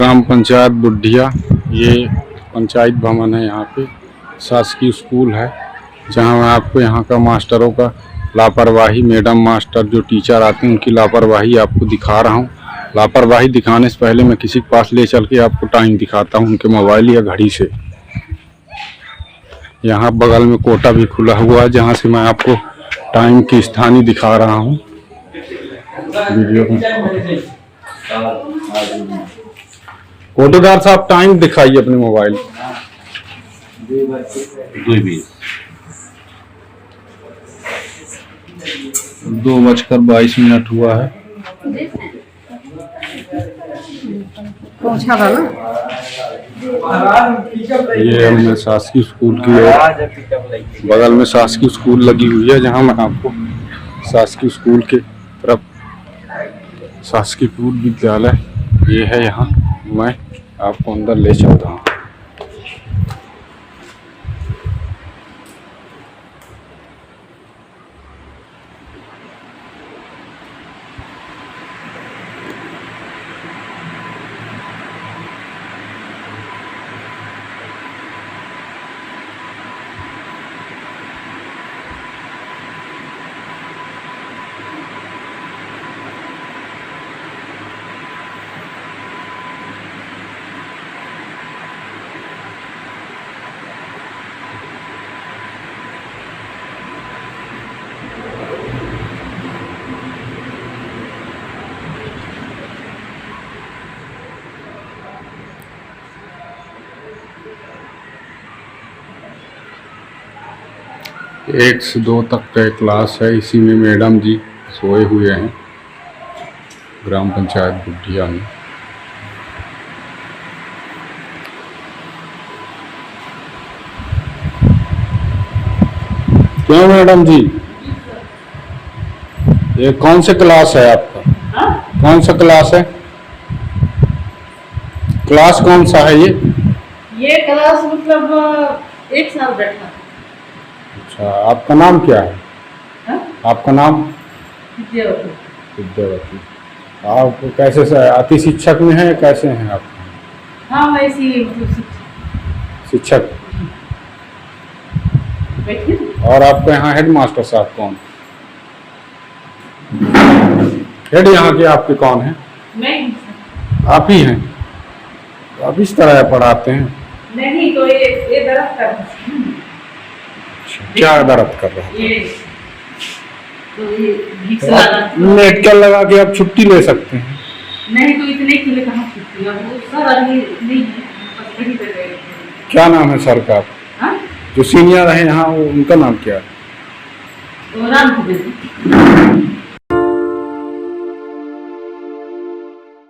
ग्राम पंचायत बुढ़िया, ये पंचायत भवन है। यहाँ पे शासकीय स्कूल है, जहाँ मैं आपको यहाँ का मास्टरों का लापरवाही, मैडम मास्टर जो टीचर आते हैं उनकी लापरवाही आपको दिखा रहा हूँ। लापरवाही दिखाने से पहले मैं किसी के पास ले चल के आपको टाइम दिखाता हूँ उनके मोबाइल या घड़ी से। यहाँ बगल में कोटा भी खुला हुआ है, जहाँ से मैं आपको टाइम की स्थानीय दिखा रहा हूँ वीडियो में। कोटेदार साहब टाइम दिखाइए अपने मोबाइल। 2:22 हुआ है। पहुंचा था ना। ये हमने शासकीय स्कूल की ओर, बगल में शासकीय स्कूल लगी हुई है, जहां मैं आपको शासकीय स्कूल के तरफ शासकीय पूर्व विद्यालय ये है, यहाँ मैं आपको अंदर ले चलता हूँ। एक से 2 तक का क्लास है, इसी में मैडम जी सोए हुए हैं ग्राम पंचायत बुढ़िया में। क्यों मैडम जी, ये कौन सा क्लास है आपका? कौन सा क्लास है? क्लास कौन सा है ये क्लास मतलब 1 साल बैठा। अच्छा, आपका नाम क्या है? आपका नाम? विद्यावती। विद्यावती। आप कैसे अति शिक्षक में हैं, कैसे हैं आप? हाँ वैसी शिक्षक। बैठिए। और आपके यहाँ हेड मास्टर साहब कौन? हेड यहाँ के आपके कौन है? नहीं, आप ही हैं। तो आप इस तरह पढ़ाते हैं? नहीं तो ये दर्द कर रहा है। क्या दर्द कर रहा है? ये तो ये भिक्स लगा। नेट क्या लगा के आप छुट्टी ले सकते हैं? नहीं तो इतने के लिए कहाँ छुट्टी है? वो सर अभी नहीं है, बस यहीं पे गए। क्या नाम है सर का? हाँ? जो सीनियर है यहाँ, वो उनका नाम क्या है? तो राम